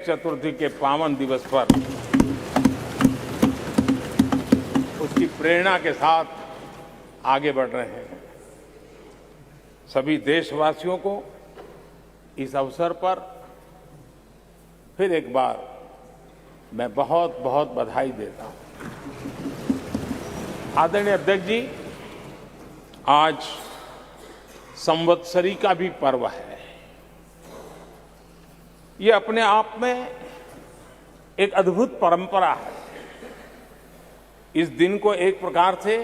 चतुर्थी के पावन दिवस पर उसकी प्रेरणा के साथ आगे बढ़ रहे हैं। सभी देशवासियों को इस अवसर पर फिर एक बार मैं बहुत बहुत बधाई देता हूं। आदरणीय अध्यक्ष जी, आज संवत्सरी का भी पर्व है। ये अपने आप में एक अद्भुत परंपरा है। इस दिन को एक प्रकार से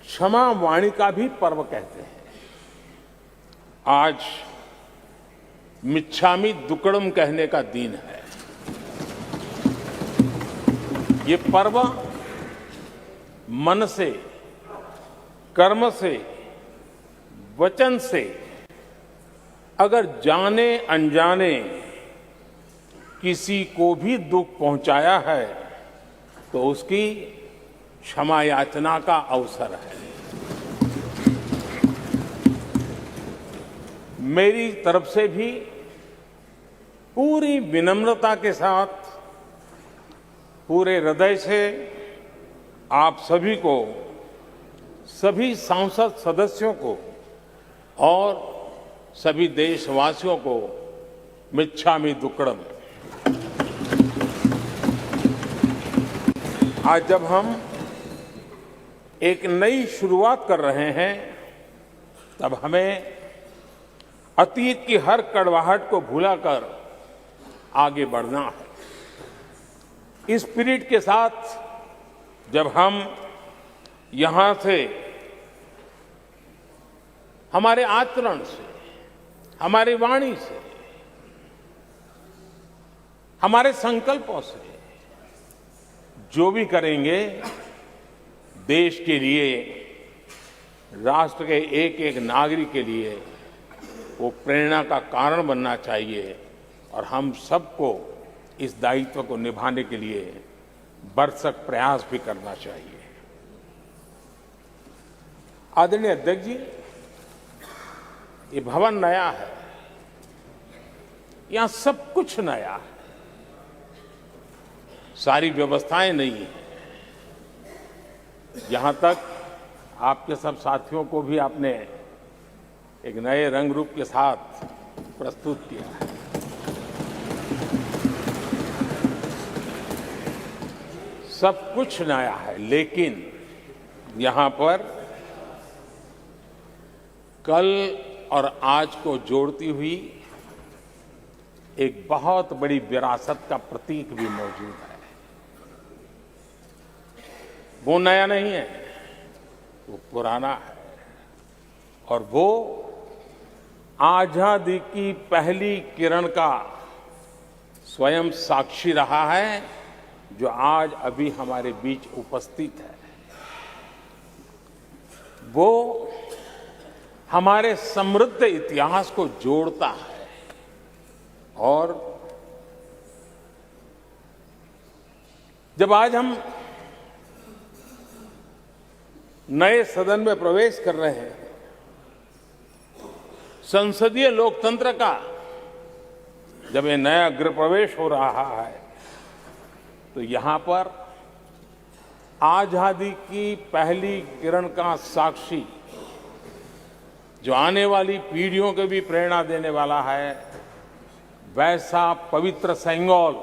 क्षमा वाणी का भी पर्व कहते हैं। आज मिच्छामि दुक्कड़म कहने का दिन है। ये पर्व मन से, कर्म से, वचन से अगर जाने अनजाने किसी को भी दुख पहुंचाया है तो उसकी क्षमा याचना का अवसर है। मेरी तरफ से भी पूरी विनम्रता के साथ, पूरे हृदय से आप सभी को, सभी सांसद सदस्यों को और सभी देशवासियों को मिच्छामि दुक्कड़म। आज जब हम एक नई शुरुआत कर रहे हैं तब हमें अतीत की हर कड़वाहट को भुलाकर आगे बढ़ना है। इस स्पिरिट के साथ जब हम यहां से हमारे आचरण से, हमारी वाणी से, हमारे संकल्पों से जो भी करेंगे, देश के लिए, राष्ट्र के एक एक नागरिक के लिए वो प्रेरणा का कारण बनना चाहिए और हम सबको इस दायित्व को निभाने के लिए भरसक प्रयास भी करना चाहिए। आदरणीय अध्यक्ष जी, ये भवन नया है, यहां सब कुछ नया है, सारी व्यवस्थाएं नई हैं। यहां तक आपके सब साथियों को भी आपने एक नए रंग रूप के साथ प्रस्तुत किया है। सब कुछ नया है, लेकिन यहां पर कल और आज को जोड़ती हुई एक बहुत बड़ी विरासत का प्रतीक भी मौजूद है। वो नया नहीं है, वो पुराना है और वो आजादी की पहली किरण का स्वयं साक्षी रहा है, जो आज अभी हमारे बीच उपस्थित है। वो हमारे समृद्ध इतिहास को जोड़ता है और जब आज हम नए सदन में प्रवेश कर रहे हैं, संसदीय लोकतंत्र का जब ये नया गृह प्रवेश हो रहा है, तो यहां पर आजादी की पहली किरण का साक्षी, जो आने वाली पीढ़ियों को भी प्रेरणा देने वाला है, वैसा पवित्र सेंगोल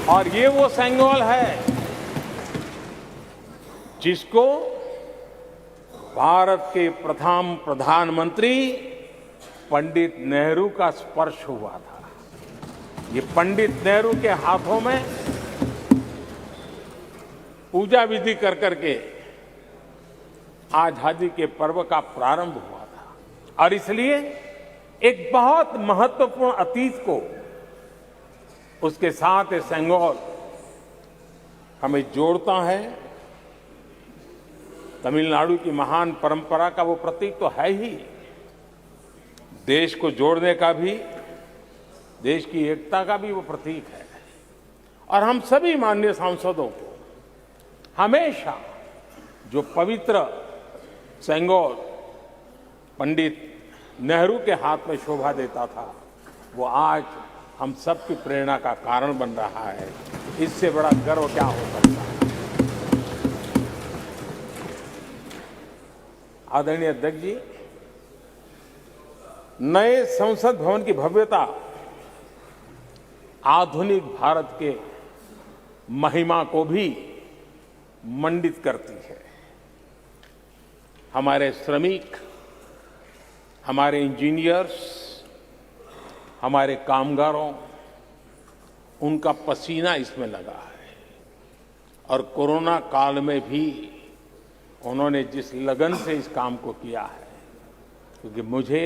और ये वो सेंगोल है जिसको भारत के प्रथम प्रधानमंत्री पंडित नेहरू का स्पर्श हुआ था। ये पंडित नेहरू के हाथों में पूजा विधि कर करके आजादी के पर्व का प्रारंभ हुआ था और इसलिए एक बहुत महत्वपूर्ण अतीत को उसके साथ ये सेंगोल हमें जोड़ता है। तमिलनाडु की महान परंपरा का वो प्रतीक तो है ही, देश को जोड़ने का भी, देश की एकता का भी वो प्रतीक है। और हम सभी माननीय सांसदों को हमेशा जो पवित्र सेंगोल पंडित नेहरू के हाथ में शोभा देता था, वो आज हम सब की प्रेरणा का कारण बन रहा है। इससे बड़ा गर्व क्या हो सकता है। आदरणीय अध्यक्ष जी, नए संसद भवन की भव्यता आधुनिक भारत के महिमा को भी मंडित करती है। हमारे श्रमिक, हमारे इंजीनियर्स, हमारे कामगारों, उनका पसीना इसमें लगा है और कोरोना काल में भी उन्होंने जिस लगन से इस काम को किया है, क्योंकि मुझे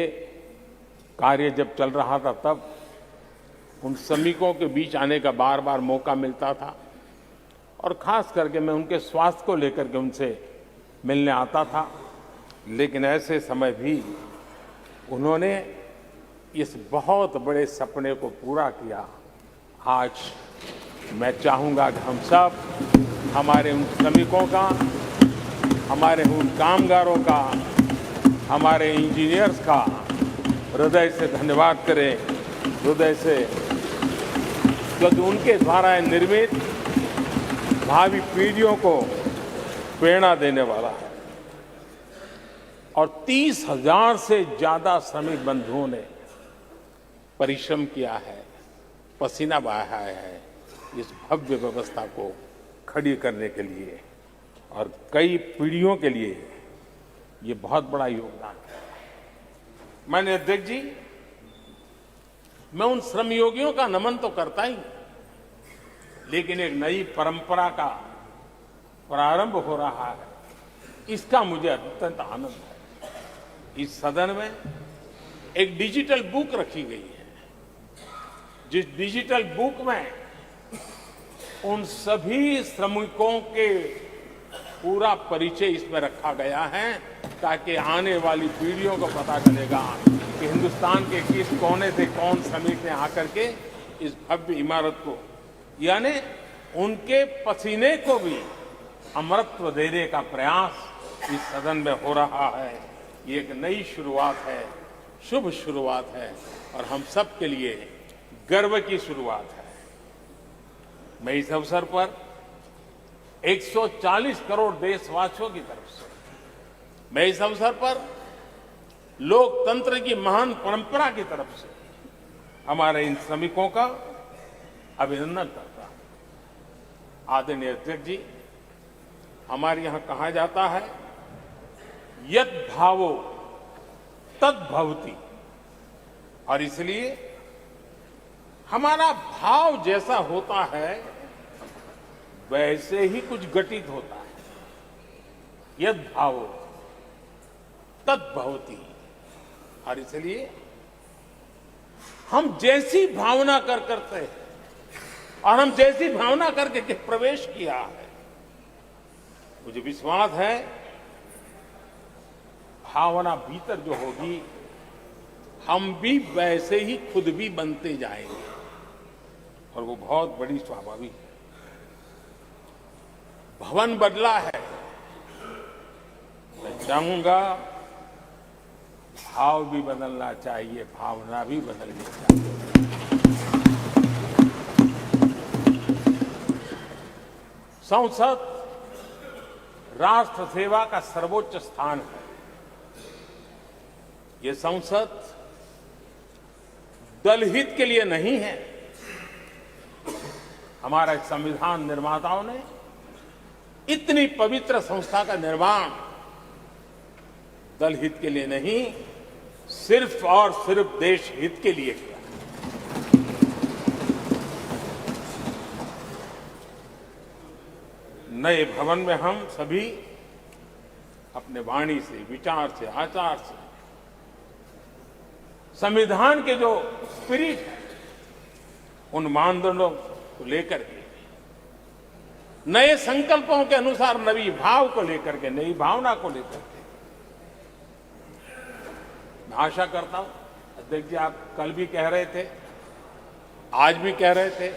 कार्य जब चल रहा था तब उन श्रमिकों के बीच आने का बार बार मौका मिलता था और खास करके मैं उनके स्वास्थ्य को लेकर के उनसे मिलने आता था। लेकिन ऐसे समय भी उन्होंने इस बहुत बड़े सपने को पूरा किया। आज मैं चाहूँगा कि हम सब हमारे उन श्रमिकों का, हमारे उन कामगारों का, हमारे इंजीनियर्स का हृदय से धन्यवाद करें, हृदय से, क्योंकि उनके द्वारा निर्मित भावी पीढ़ियों को प्रेरणा देने वाला है। और 30,000 से ज्यादा श्रमिक बंधुओं ने परिश्रम किया है, पसीना बहाया है इस भव्य व्यवस्था को खड़ी करने के लिए, और कई पीढ़ियों के लिए ये बहुत बड़ा योगदान है। माननीय अध्यक्ष जी, मैं उन श्रमयोगियों का नमन तो करता ही, लेकिन एक नई परंपरा का प्रारंभ हो रहा है, इसका मुझे अत्यंत आनंद है। इस सदन में एक डिजिटल बुक रखी गई है, जिस डिजिटल बुक में उन सभी श्रमिकों के पूरा परिचय इसमें रखा गया है, ताकि आने वाली पीढ़ियों को पता चलेगा कि हिंदुस्तान के किस कोने से कौन श्रमिक ने आकर के इस भव्य इमारत को, यानी उनके पसीने को भी अमरत्व देने का प्रयास इस सदन में हो रहा है। ये एक नई शुरुआत है, शुभ शुरुआत है और हम सब के लिए गर्व की शुरुआत है। मैं इस अवसर पर 140 करोड़ देशवासियों की तरफ से, मैं इस अवसर पर लोकतंत्र की महान परंपरा की तरफ से हमारे इन श्रमिकों का अभिनंदन करता हूं। आदरणीय अध्यक्ष जी, हमारे यहां कहा जाता है, यत् भावो तद् भवति, और इसलिए हमारा भाव जैसा होता है वैसे ही कुछ घटित होता है। यद् भावो तद् भवति, और इसलिए हम जैसी भावना करते हैं और हम जैसी भावना करके प्रवेश किया है, मुझे विश्वास है भावना भीतर जो होगी हम भी वैसे ही खुद भी बनते जाएंगे, और वो बहुत बड़ी स्वाभाविक है। भवन बदला है, मैं चाहूंगा भाव भी बदलना चाहिए, भावना भी बदलनी चाहिए। संसद राष्ट्र सेवा का सर्वोच्च स्थान है। ये संसद दलहित के लिए नहीं है। हमारे संविधान निर्माताओं ने इतनी पवित्र संस्था का निर्माण दलहित के लिए नहीं, सिर्फ और सिर्फ देश हित के लिए किया। नए भवन में हम सभी अपने वाणी से, विचार से, आचार से संविधान के जो स्पिरिट है उन मानदंडों को लेकर के, नए संकल्पों के अनुसार नई भाव को लेकर के, नई भावना को लेकर के, मैं आशा करता हूं अध्यक्ष जी, आप कल भी कह रहे थे, आज भी कह रहे थे,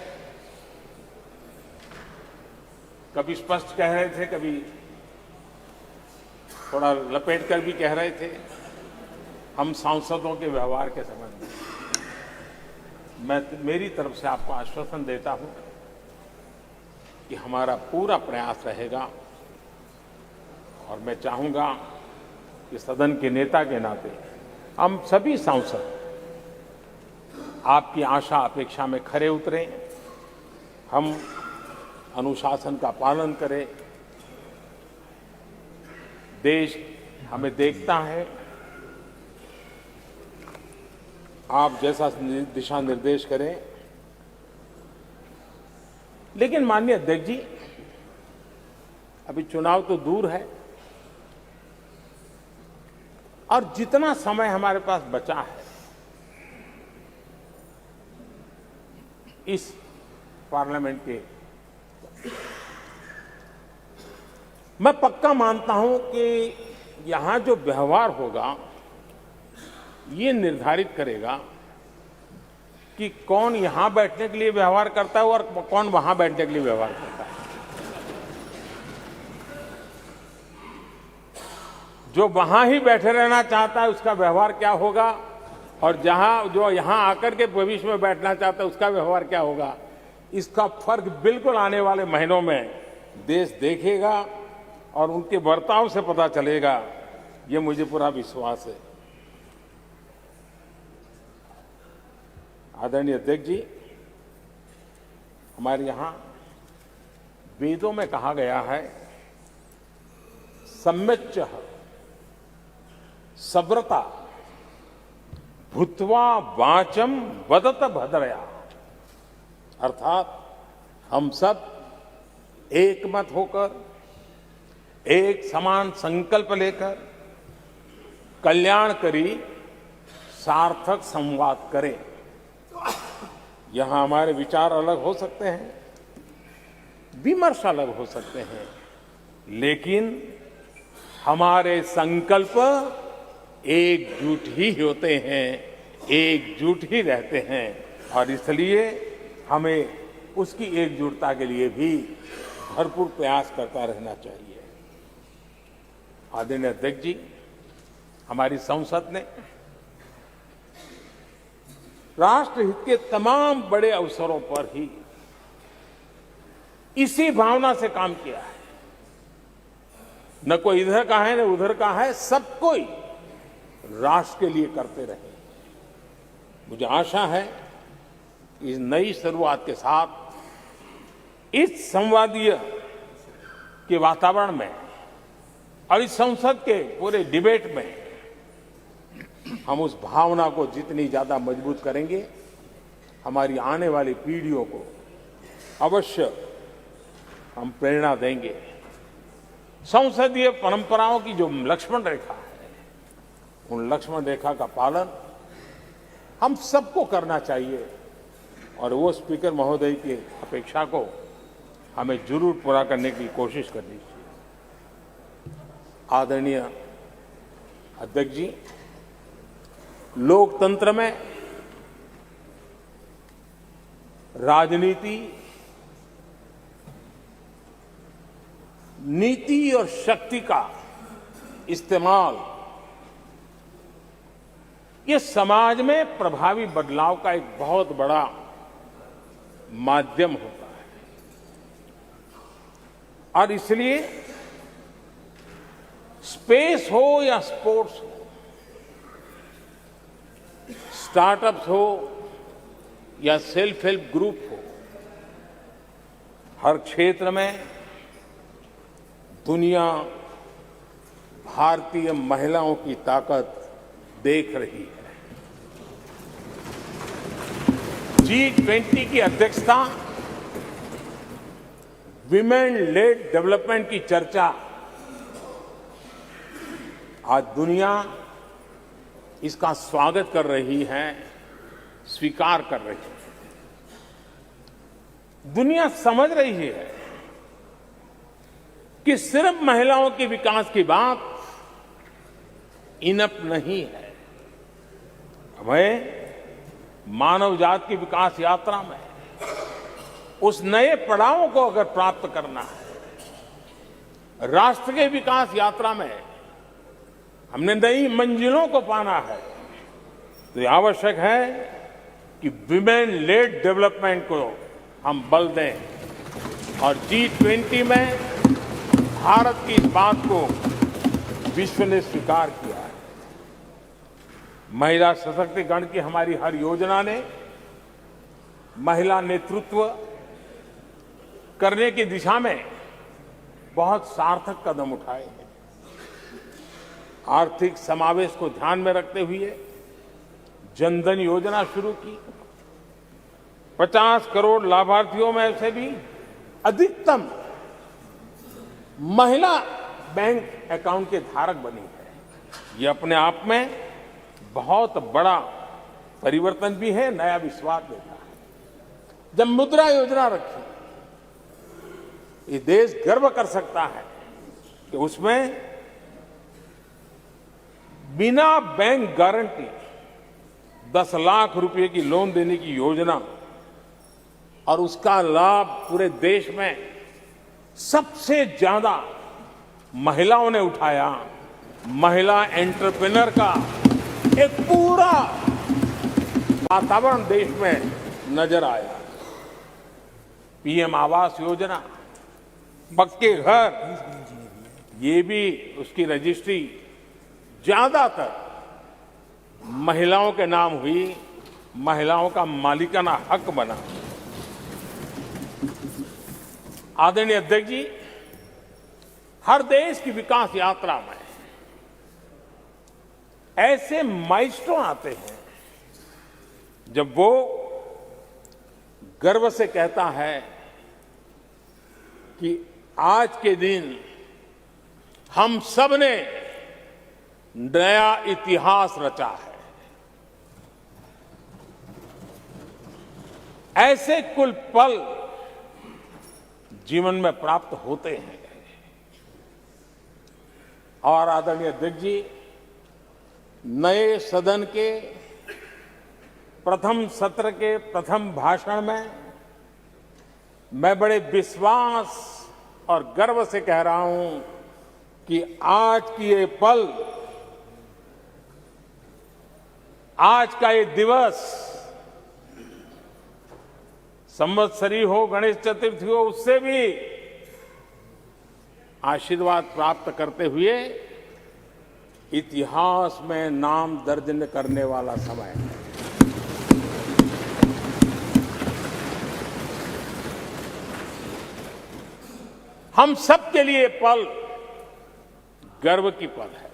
कभी स्पष्ट कह रहे थे, कभी थोड़ा लपेट कर भी कह रहे थे हम सांसदों के व्यवहार के संबंध में मैं मेरी तरफ से आपको आश्वासन देता हूं कि हमारा पूरा प्रयास रहेगा और मैं चाहूंगा कि सदन के नेता के नाते हम सभी सांसद आपकी आशा अपेक्षा में खरे उतरें, हम अनुशासन का पालन करें। देश हमें देखता है, आप जैसा दिशा निर्देश करें। लेकिन माननीय अध्यक्ष जी, अभी चुनाव तो दूर है और जितना समय हमारे पास बचा है इस पार्लियामेंट के, मैं पक्का मानता हूं कि यहां जो व्यवहार होगा ये निर्धारित करेगा कि कौन यहां बैठने के लिए व्यवहार करता है और कौन वहां बैठने के लिए व्यवहार करता है। जो वहां ही बैठे रहना चाहता है उसका व्यवहार क्या होगा और जो यहां आकर के भविष्य में बैठना चाहता है उसका व्यवहार क्या होगा, इसका फर्क बिल्कुल आने वाले महीनों में देश देखेगा और उनके बर्ताव से पता चलेगा, ये मुझे पूरा विश्वास है। आदरणीय अध्यक्ष जी, हमारे यहां वेदों में कहा गया है, सम्यच्चः सब्रता भूत्वा वाचम वदत भद्रया, अर्थात हम सब एक मत होकर, एक समान संकल्प लेकर कल्याणकारी सार्थक संवाद करें। यहां हमारे विचार अलग हो सकते हैं, विमर्श अलग हो सकते हैं, लेकिन हमारे संकल्प एकजुट ही होते हैं, एकजुट ही रहते हैं और इसलिए हमें उसकी एकजुटता के लिए भी भरपूर प्रयास करता रहना चाहिए। आदरणीय अध्यक्ष जी, हमारी संसद ने राष्ट्रहित के तमाम बड़े अवसरों पर ही इसी भावना से काम किया है। न कोई इधर का है न उधर का है, सब कोई राष्ट्र के लिए करते रहे। मुझे आशा है इस नई शुरुआत के साथ इस संवादीय के वातावरण में और इस संसद के पूरे डिबेट में हम उस भावना को जितनी ज्यादा मजबूत करेंगे, हमारी आने वाली पीढ़ियों को अवश्य हम प्रेरणा देंगे। संसदीय परंपराओं की जो लक्ष्मण रेखा है, उन लक्ष्मण रेखा का पालन हम सबको करना चाहिए और वो स्पीकर महोदय की अपेक्षा को हमें जरूर पूरा करने की कोशिश करनी चाहिए। आदरणीय अध्यक्ष जी, लोकतंत्र में राजनीति, नीति और शक्ति का इस्तेमाल ये समाज में प्रभावी बदलाव का एक बहुत बड़ा माध्यम होता है और इसलिए स्पेस हो या स्पोर्ट्स हो, स्टार्टअप्स हो या सेल्फ हेल्प ग्रुप हो, हर क्षेत्र में दुनिया भारतीय महिलाओं की ताकत देख रही है। G20 की अध्यक्षता, विमेन लेड डेवलपमेंट की चर्चा, आज दुनिया इसका स्वागत कर रही है, स्वीकार कर रही है। दुनिया समझ रही है कि सिर्फ महिलाओं के विकास की बात इनफ नहीं है। हमें मानव जाति की विकास यात्रा में उस नए पड़ाव को अगर प्राप्त करना है, राष्ट्र के विकास यात्रा में हमने नई मंजिलों को पाना है तो ये आवश्यक है कि विमेन लेड डेवलपमेंट को हम बल दें और G20 में भारत की इस बात को विश्व ने स्वीकार किया है। महिला सशक्तिकरण की हमारी हर योजना ने महिला नेतृत्व करने की दिशा में बहुत सार्थक कदम उठाए हैं। आर्थिक समावेश को ध्यान में रखते हुए जनधन योजना शुरू की। 50 करोड़ लाभार्थियों में से भी अधिकतम महिला बैंक अकाउंट के धारक बनी है। ये अपने आप में बहुत बड़ा परिवर्तन भी है, नया विश्वास देता है। जब मुद्रा योजना रखी, ये देश गर्व कर सकता है कि उसमें बिना बैंक गारंटी 10 लाख रुपए की लोन देने की योजना और उसका लाभ पूरे देश में सबसे ज्यादा महिलाओं ने उठाया। महिला एंटरप्रेन्योर का एक पूरा वातावरण देश में नजर आया। पीएम आवास योजना, पक्के घर, ये भी उसकी रजिस्ट्री ज्यादातर महिलाओं के नाम हुई, महिलाओं का मालिकाना हक बना। आदरणीय अध्यक्ष जी, हर देश की विकास यात्रा में ऐसे माइलस्टोन आते हैं जब वो गर्व से कहता है कि आज के दिन हम सब ने नया इतिहास रचा है। ऐसे कुल पल जीवन में प्राप्त होते हैं। और आदरणीय अध्यक्ष जी, नए सदन के प्रथम सत्र के प्रथम भाषण में मैं बड़े विश्वास और गर्व से कह रहा हूं कि आज की ये पल, आज का ये दिवस, संवत्सरी हो, गणेश चतुर्थी हो, उससे भी आशीर्वाद प्राप्त करते हुए इतिहास में नाम दर्ज करने वाला समय है। हम सब के लिए पल गर्व की पल है।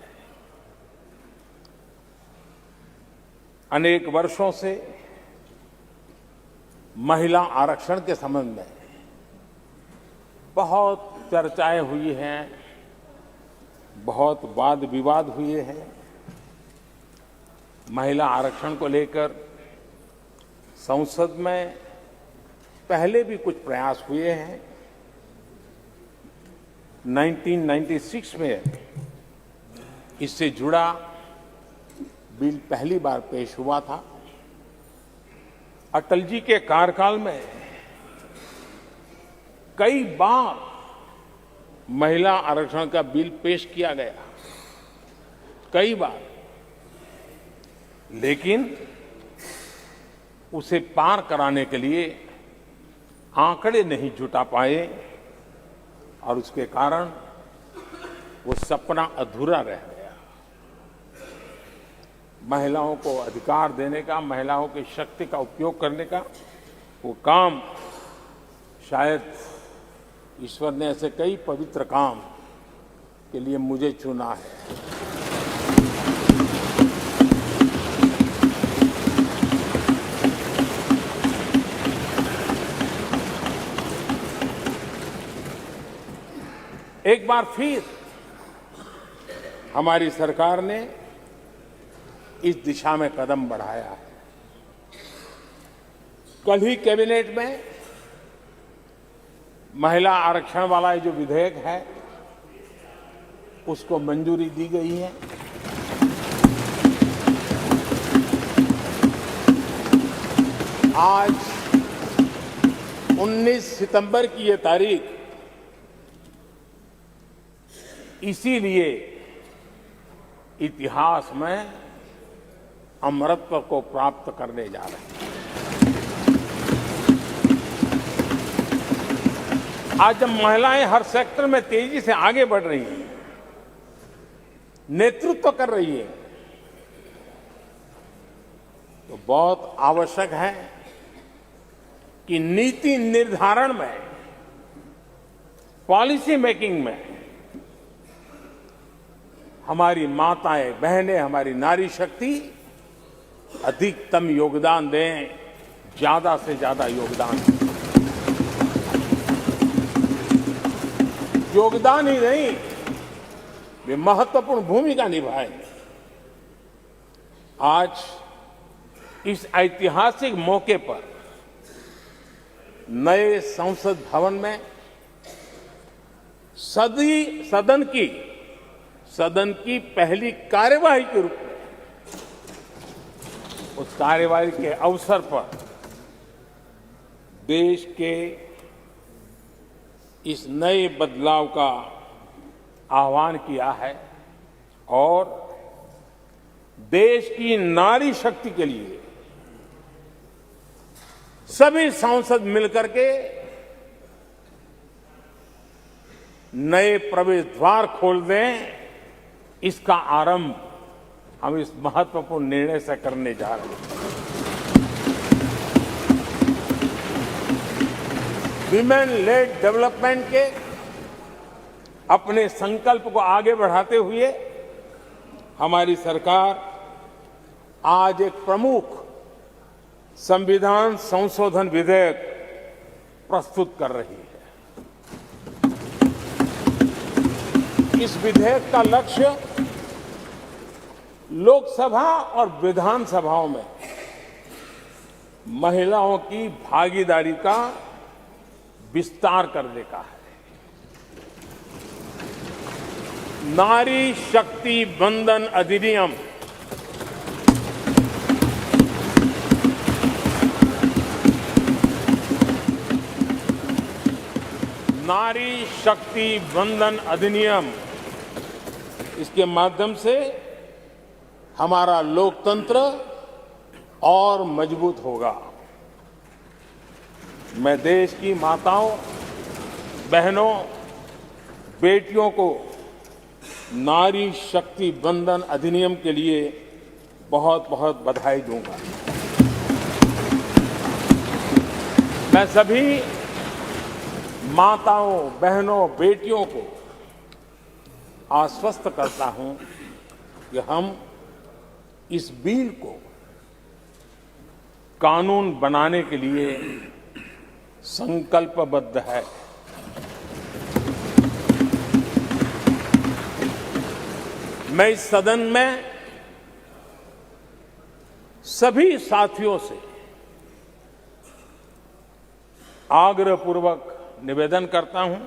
अनेक वर्षों से महिला आरक्षण के संबंध में बहुत चर्चाएं हुई हैं, बहुत वाद विवाद हुए हैं। महिला आरक्षण को लेकर संसद में पहले भी कुछ प्रयास हुए हैं। 1996 में इससे जुड़ा बिल पहली बार पेश हुआ था। अटल जी के कार्यकाल में कई बार महिला आरक्षण का बिल पेश किया गया, कई बार, लेकिन उसे पार कराने के लिए आंकड़े नहीं जुटा पाए और उसके कारण वो सपना अधूरा रह गया। महिलाओं को अधिकार देने का, महिलाओं की शक्ति का उपयोग करने का वो काम, शायद ईश्वर ने ऐसे कई पवित्र काम के लिए मुझे चुना है। एक बार फिर हमारी सरकार ने इस दिशा में कदम बढ़ाया है। कल ही कैबिनेट में महिला आरक्षण वाला जो विधेयक है उसको मंजूरी दी गई है। आज 19 सितंबर की ये तारीख इसीलिए इतिहास में अमरत्व को प्राप्त करने जा रहे हैं। आज जब महिलाएं हर सेक्टर में तेजी से आगे बढ़ रही हैं, नेतृत्व कर रही है, तो बहुत आवश्यक है कि नीति निर्धारण में, पॉलिसी मेकिंग में हमारी माताएं, बहनें, हमारी नारी शक्ति अधिकतम योगदान दें, ज्यादा से ज्यादा योगदान दें। योगदान ही नहीं, वे महत्वपूर्ण भूमिका निभाएंगे। आज इस ऐतिहासिक मौके पर नए संसद भवन में सदन की पहली कार्यवाही के रूप में, उस कार्यवाही के अवसर पर देश के इस नए बदलाव का आह्वान किया है और देश की नारी शक्ति के लिए सभी सांसद मिलकर के नए प्रवेश द्वार खोल दें, इसका आरंभ हम इस महत्वपूर्ण निर्णय से करने जा रहे हैं। विमेन लेड डेवलपमेंट के अपने संकल्प को आगे बढ़ाते हुए हमारी सरकार आज एक प्रमुख संविधान संशोधन विधेयक प्रस्तुत कर रही है। इस विधेयक का लक्ष्य लोकसभा और विधानसभाओं में महिलाओं की भागीदारी का विस्तार करने का है। नारी शक्ति वंदन अधिनियम नारी शक्ति वंदन अधिनियम, इसके माध्यम से हमारा लोकतंत्र और मजबूत होगा। मैं देश की माताओं, बहनों, बेटियों को नारी शक्ति वंदन अधिनियम के लिए बहुत बहुत बधाई दूंगा। मैं सभी माताओं, बहनों, बेटियों को आश्वस्त करता हूं कि हम इस बिल को कानून बनाने के लिए संकल्पबद्ध है। मैं इस सदन में सभी साथियों से आग्रहपूर्वक निवेदन करता हूं,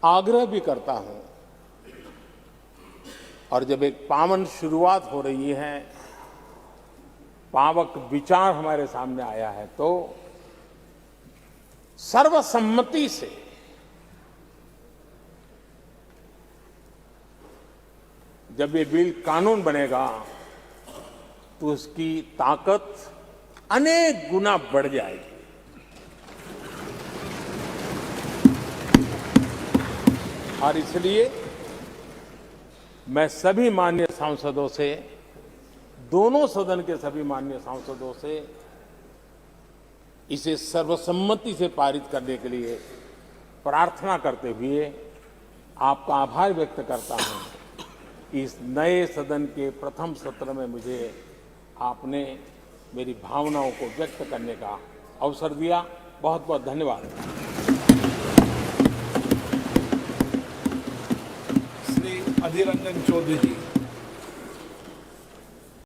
आग्रह भी करता हूं, और जब एक पावन शुरुआत हो रही है, पावक विचार हमारे सामने आया है, तो सर्वसम्मति से जब ये बिल कानून बनेगा तो उसकी ताकत अनेक गुना बढ़ जाएगी। और इसलिए मैं सभी माननीय सांसदों से, दोनों सदन के सभी माननीय सांसदों से इसे सर्वसम्मति से पारित करने के लिए प्रार्थना करते हुए आपका आभार व्यक्त करता हूं कि इस नए सदन के प्रथम सत्र में मुझे आपने मेरी भावनाओं को व्यक्त करने का अवसर दिया। बहुत बहुत धन्यवाद। श्री अधीर रंजन चौधरी जी।